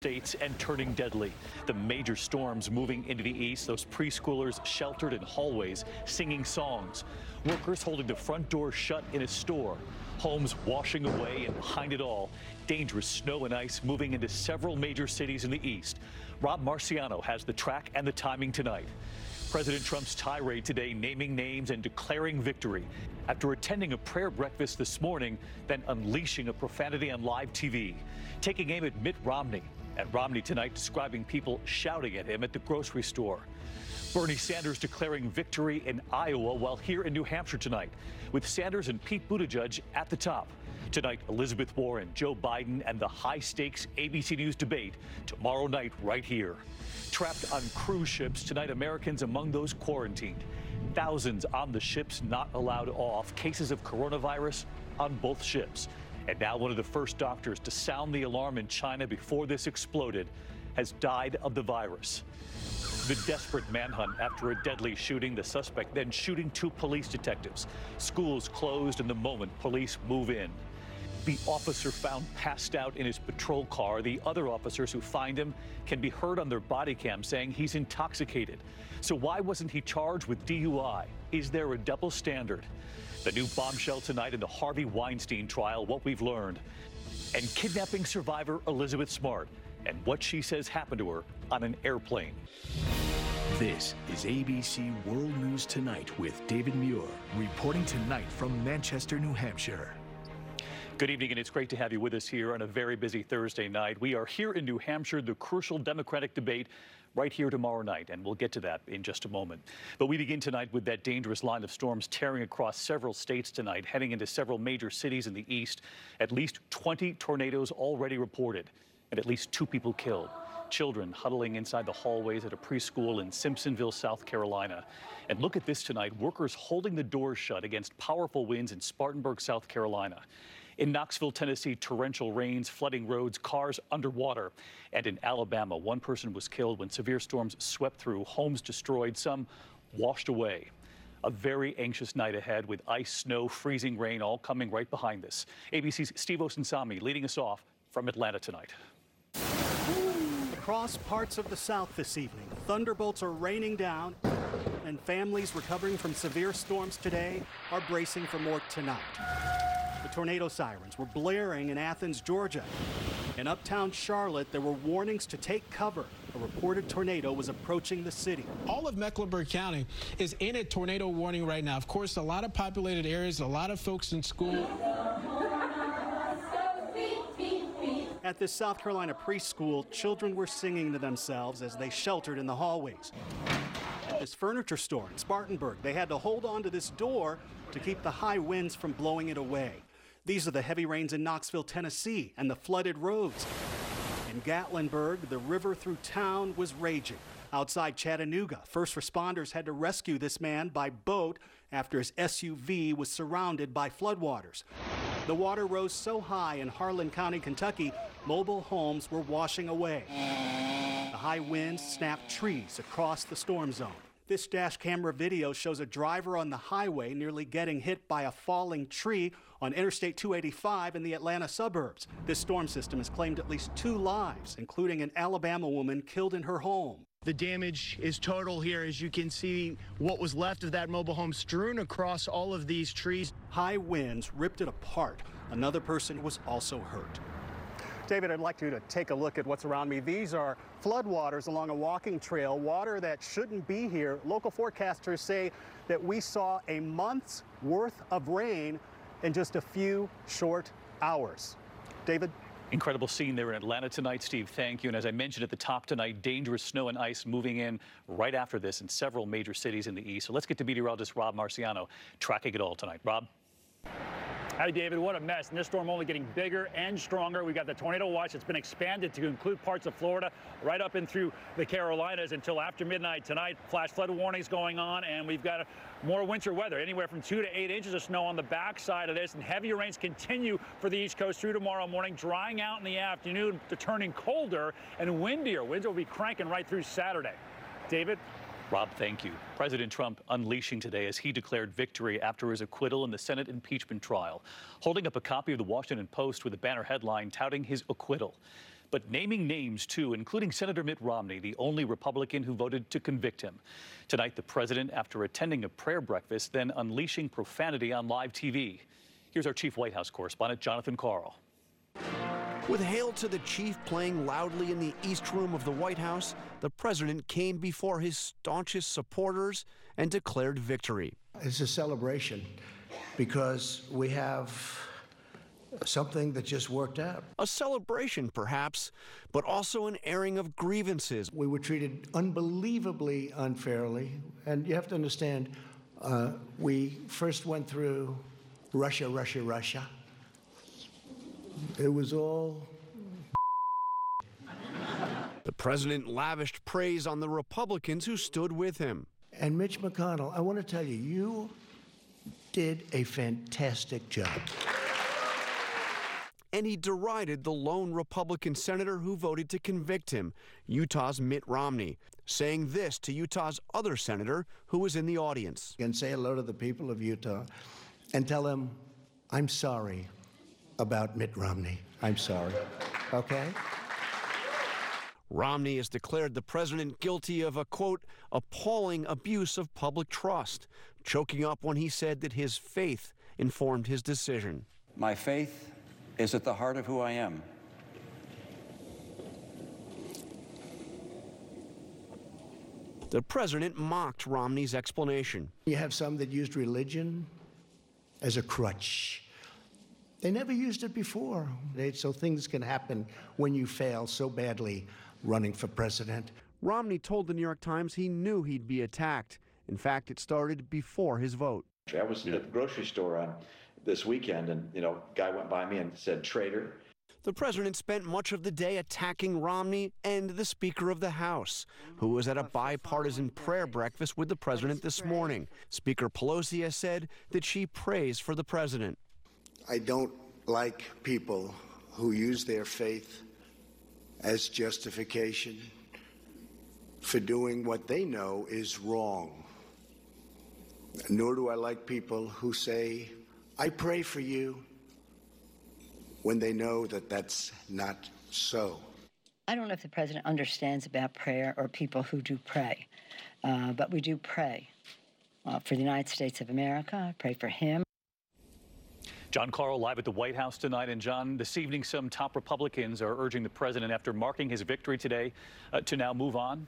states and turning deadly. The major storms moving into the east, those preschoolers sheltered in hallways, singing songs. Workers holding the front door shut in a store. Homes washing away, and behind it all, dangerous snow and ice moving into several major cities in the east. Rob Marciano has the track and the timing tonight. President Trump's tirade today, naming names and declaring victory after attending a prayer breakfast this morning, then unleashing a profanity on live TV, taking aim at Mitt Romney. And Romney tonight describing people shouting at him at the grocery store. Bernie Sanders declaring victory in Iowa, while here in New Hampshire tonight, with Sanders and Pete Buttigieg at the top. Tonight, Elizabeth Warren, Joe Biden, and the high-stakes ABC News debate tomorrow night right here. Trapped on cruise ships tonight, Americans among those quarantined. Thousands on the ships not allowed off. Cases of coronavirus on both ships. And now one of the first doctors to sound the alarm in China before this exploded has died of the virus. The desperate manhunt after a deadly shooting, the suspect then shooting two police detectives. Schools closed in the moment police move in. The officer found passed out in his patrol car. The other officers who find him can be heard on their body cam saying he's intoxicated. So why wasn't he charged with DUI? Is there a double standard? The new bombshell tonight in the Harvey Weinstein trial, what we've learned. And kidnapping survivor Elizabeth Smart and what she says happened to her on an airplane. This is ABC World News Tonight with David Muir, reporting tonight from Manchester, New Hampshire. Good evening, and it's great to have you with us here on a very busy Thursday night. We are here in New Hampshire, the crucial Democratic debate right here tomorrow night, and we'll get to that in just a moment. But we begin tonight with that dangerous line of storms tearing across several states tonight, heading into several major cities in the east. At least 20 tornadoes already reported, and at least 2 people killed. Children huddling inside the hallways at a preschool in Simpsonville, South Carolina. And look at this tonight, workers holding the doors shut against powerful winds in Spartanburg, South Carolina. In Knoxville, Tennessee, torrential rains, flooding roads, cars underwater. And in Alabama, one person was killed when severe storms swept through, homes destroyed, some washed away. A very anxious night ahead with ice, snow, freezing rain all coming right behind this. ABC's Steve Osunsami leading us off from Atlanta tonight. Across parts of the South this evening, thunderbolts are raining down, and families recovering from severe storms today are bracing for more tonight. The tornado sirens were blaring in Athens, Georgia. In uptown Charlotte, there were warnings to take cover. A reported tornado was approaching the city. All of Mecklenburg County is in a tornado warning right now. Of course, a lot of populated areas, a lot of folks in school. At this South Carolina preschool, children were singing to themselves as they sheltered in the hallways. At this furniture store in Spartanburg, they had to hold on to this door to keep the high winds from blowing it away. These are the heavy rains in Knoxville, Tennessee, and the flooded roads. In Gatlinburg, the river through town was raging. Outside Chattanooga, first responders had to rescue this man by boat after his SUV was surrounded by floodwaters. The water rose so high in Harlan County, Kentucky, mobile homes were washing away. The high winds snapped trees across the storm zone. This dash camera video shows a driver on the highway nearly getting hit by a falling tree on Interstate 285 in the Atlanta suburbs. This storm system has claimed at least 2 lives, including an Alabama woman killed in her home. The damage is total here. As you can see, what was left of that mobile home strewn across all of these trees. High winds ripped it apart. Another person was also hurt. David, I'd like you to take a look at what's around me. These are floodwaters along a walking trail, water that shouldn't be here. Local forecasters say that we saw a month's worth of rain in just a few short hours. David? Incredible scene there in Atlanta tonight, Steve. Thank you. And as I mentioned at the top tonight, dangerous snow and ice moving in right after this in several major cities in the east. So let's get to meteorologist Rob Marciano tracking it all tonight. Rob? Howdy, David. What a mess. And this storm only getting bigger and stronger. We got the tornado watch that's been expanded to include parts of Florida right up and through the Carolinas until after midnight tonight. Flash flood warnings going on, and we've got more winter weather, anywhere from 2 to 8 inches of snow on the backside of this. And heavier rains continue for the East Coast through tomorrow morning, drying out in the afternoon to turning colder and windier. Winds will be cranking right through Saturday. David? Rob, thank you. President Trump unleashing today as he declared victory after his acquittal in the Senate impeachment trial, holding up a copy of the Washington Post with a banner headline touting his acquittal. but naming names too, including Senator Mitt Romney, the only Republican who voted to convict him. Tonight, the president, after attending a prayer breakfast, then unleashing profanity on live TV. Here's our chief White House correspondent, Jonathan Karl. With Hail to the Chief playing loudly in the East Room of the White House, the president came before his staunchest supporters and declared victory. It's a celebration because we have something that just worked out. A celebration, perhaps, but also an airing of grievances. We were treated unbelievably unfairly, and you have to understand, we first went through Russia. It was all. The president lavished praise on the Republicans who stood with him. And Mitch McConnell, I want to tell you, you did a fantastic job. And he derided the lone Republican senator who voted to convict him, Utah's Mitt Romney, saying this to Utah's other senator who was in the audience. And say hello to the people of Utah and tell them, I'm sorry about Mitt Romney. I'm sorry. Okay? Romney has declared the president guilty of a, quote, appalling abuse of public trust, choking up when he said that his faith informed his decision. My faith is at the heart of who I am. The president mocked Romney's explanation. You have some that used religion as a crutch. They never used it before. So things can happen when you fail so badly running for president. Romney told the New York Times he knew he'd be attacked. In fact, it started before his vote. I was at the grocery store this weekend, and, a guy went by me and said, traitor. The president spent much of the day attacking Romney and the Speaker of the House, who was at a bipartisan prayer breakfast with the president this morning. Speaker Pelosi has said that she prays for the president. I don't like people who use their faith as justification for doing what they know is wrong. Nor do I like people who say, I pray for you, when they know that that's not so. I don't know if the president understands about prayer or people who do pray, but we do pray for the United States of America. I pray for him. John Karl live at the White House tonight. And John, this evening, some top Republicans are urging the president, after marking his victory today, to now move on.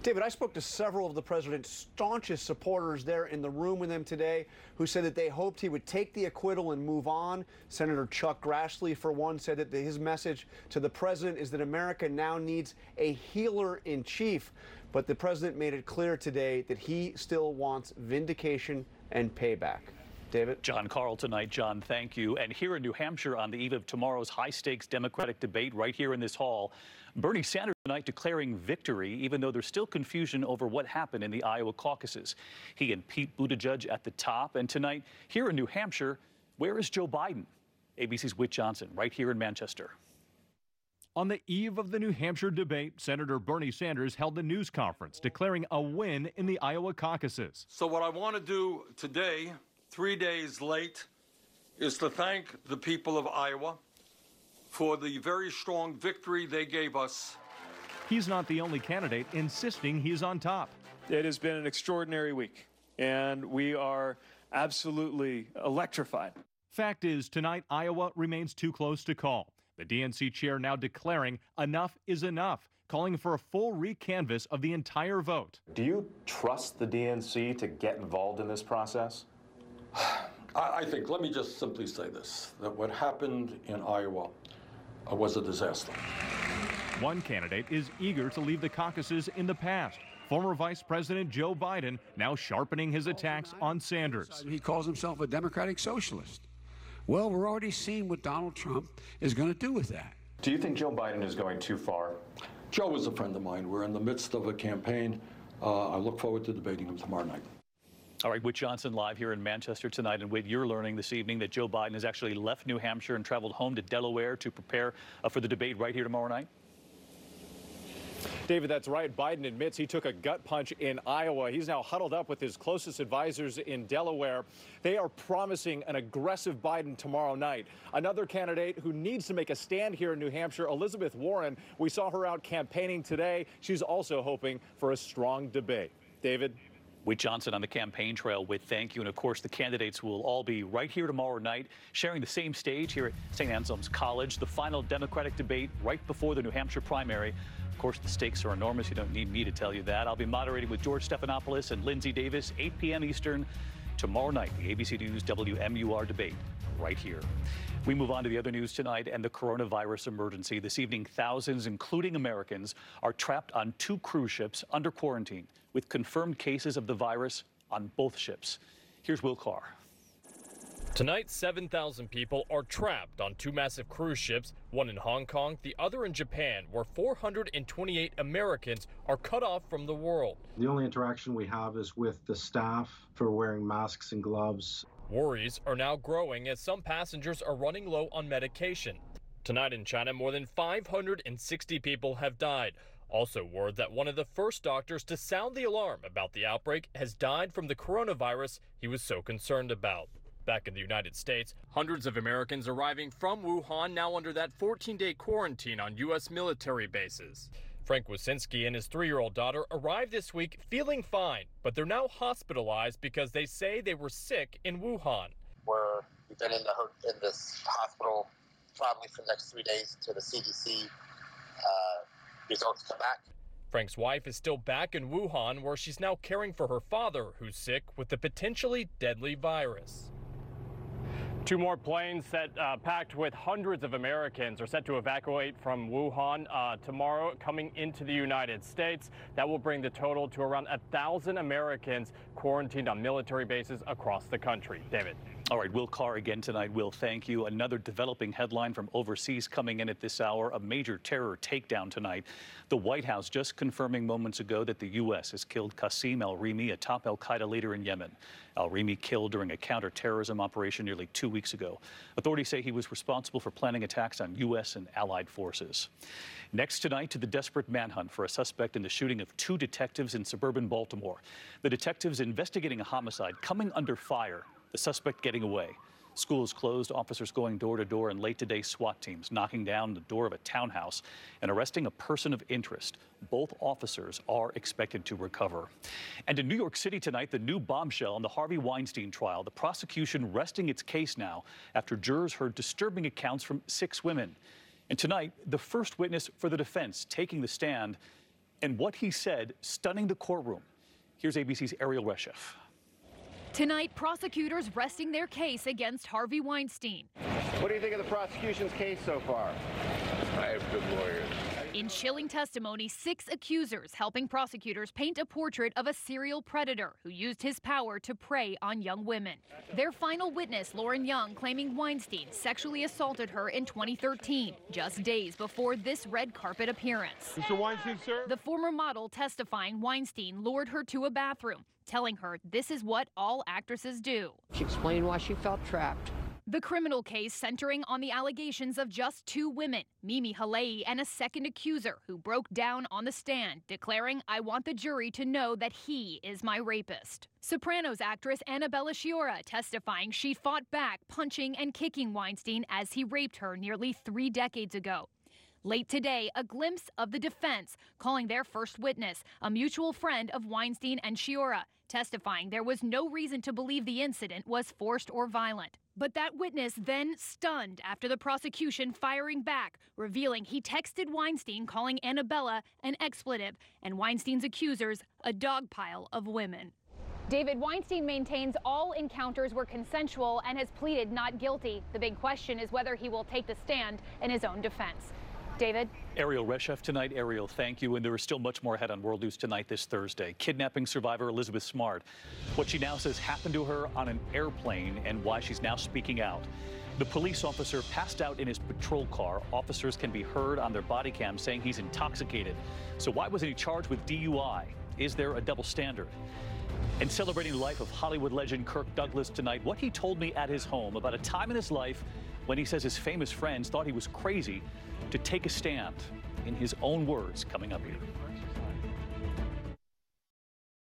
David, I spoke to several of the president's staunchest supporters there in the room with him today who said that they hoped he would take the acquittal and move on. Senator Chuck Grassley, for one, said that his message to the president is that America now needs a healer in chief. But the president made it clear today that he still wants vindication and payback. David? John Karl tonight. John, thank you. And here in New Hampshire, on the eve of tomorrow's high-stakes Democratic debate right here in this hall, Bernie Sanders tonight declaring victory, even though there's still confusion over what happened in the Iowa caucuses. He and Pete Buttigieg at the top. And tonight, here in New Hampshire, where is Joe Biden? ABC's Whit Johnson, right here in Manchester. On the eve of the New Hampshire debate, Senator Bernie Sanders held a news conference declaring a win in the Iowa caucuses. So what I want to do today, 3 days late, is to thank the people of Iowa for the very strong victory they gave us. He's not the only candidate insisting he's on top. It has been an extraordinary week, and we are absolutely electrified. Fact is, tonight, Iowa remains too close to call. The DNC chair now declaring enough is enough, calling for a full recanvass of the entire vote. Do you trust the DNC to get involved in this process? I think, let me just simply say this, that what happened in Iowa was a disaster. One candidate is eager to leave the caucuses in the past. Former Vice President Joe Biden now sharpening his attacks on Sanders. He calls himself a democratic socialist. Well, we're already seeing what Donald Trump is going to do with that. Do you think Joe Biden is going too far? Joe is a friend of mine. We're in the midst of a campaign. I look forward to debating him tomorrow night. All right, Whit Johnson live here in Manchester tonight. And Whit, you're learning this evening that Joe Biden has actually left New Hampshire and traveled home to Delaware to prepare for the debate right here tomorrow night. David, that's right. Biden admits he took a gut punch in Iowa. He's now huddled up with his closest advisors in Delaware. They are promising an aggressive Biden tomorrow night. Another candidate who needs to make a stand here in New Hampshire, Elizabeth Warren. We saw her out campaigning today. She's also hoping for a strong debate. David? Whit Johnson on the campaign trail with thank you. And of course, the candidates will all be right here tomorrow night, sharing the same stage here at St. Anselm's College. The final Democratic debate right before the New Hampshire primary. Of course, the stakes are enormous. You don't need me to tell you that. I'll be moderating with George Stephanopoulos and Lindsay Davis, 8 p.m. Eastern, tomorrow night, the ABC News WMUR debate right here. We move on to the other news tonight and the coronavirus emergency. This evening, thousands, including Americans, are trapped on 2 cruise ships under quarantine with confirmed cases of the virus on both ships. Here's Will Carr. Tonight, 7,000 people are trapped on 2 massive cruise ships, one in Hong Kong, the other in Japan, where 428 Americans are cut off from the world. The only interaction we have is with the staff for wearing masks and gloves. Worries are now growing as some passengers are running low on medication. Tonight in China, more than 560 people have died. Also word that one of the first doctors to sound the alarm about the outbreak has died from the coronavirus he was so concerned about. Back in the United States, hundreds of Americans arriving from Wuhan now under that 14-day quarantine on U.S. military bases. Frank Wasinski and his 3-year-old daughter arrived this week feeling fine, but they're now hospitalized because they say they were sick in Wuhan. We've been in this hospital probably for the next 3 days until the CDC results come back. Frank's wife is still back in Wuhan, where she's now caring for her father, who's sick with the potentially deadly virus. 2 more planes packed with hundreds of Americans are set to evacuate from Wuhan tomorrow, coming into the United States. That will bring the total to around 1,000 Americans quarantined on military bases across the country. David. All right, Will Carr again tonight. Will, thank you. Another developing headline from overseas coming in at this hour, a major terror takedown tonight. The White House just confirming moments ago that the U.S. has killed Qasem al-Rimi, a top al-Qaeda leader in Yemen. Al-Rimi killed during a counterterrorism operation nearly 2 weeks ago. Authorities say he was responsible for planning attacks on U.S. and allied forces. Next tonight to the desperate manhunt for a suspect in the shooting of 2 detectives in suburban Baltimore. The detectives investigating a homicide coming under fire, the suspect getting away. Schools closed, officers going door to door, and late today SWAT teams knocking down the door of a townhouse and arresting a person of interest. Both officers are expected to recover. And in New York City tonight, the new bombshell on the Harvey Weinstein trial. The prosecution resting its case now after jurors heard disturbing accounts from 6 women. And tonight, the first witness for the defense taking the stand, and what he said stunning the courtroom. Here's ABC's Ariel Reshef. Tonight, prosecutors resting their case against Harvey Weinstein. What do you think of the prosecution's case so far? I have good lawyers. In chilling testimony, 6 accusers helping prosecutors paint a portrait of a serial predator who used his power to prey on young women. Their final witness, Lauren Young, claiming Weinstein sexually assaulted her in 2013, just days before this red carpet appearance. Mr. Weinstein, sir? The former model testifying Weinstein lured her to a bathroom, telling her this is what all actresses do. She explained why she felt trapped. The criminal case centering on the allegations of just 2 women, Mimi Halei and a second accuser who broke down on the stand, declaring, "I want the jury to know that he is my rapist." Sopranos actress Annabella Sciorra testifying she fought back, punching and kicking Weinstein as he raped her nearly 3 decades ago. Late today, a glimpse of the defense calling their first witness, a mutual friend of Weinstein and Sciorra, testifying there was no reason to believe the incident was forced or violent. But that witness then stunned after the prosecution firing back, revealing he texted Weinstein calling Annabella an expletive and Weinstein's accusers a dog pile of women. David, Weinstein maintains all encounters were consensual and has pleaded not guilty. The big question is whether he will take the stand in his own defense. David? Ariel Reshef tonight. Ariel, thank you. And there is still much more ahead on World News Tonight this Thursday. Kidnapping survivor Elizabeth Smart, what she now says happened to her on an airplane and why she's now speaking out. The police officer passed out in his patrol car. Officers can be heard on their body cam saying he's intoxicated. So why wasn't he charged with DUI? Is there a double standard? And celebrating the life of Hollywood legend Kirk Douglas tonight, what he told me at his home about a time in his life when he says his famous friends thought he was crazy to take a stand. in his own words coming up here.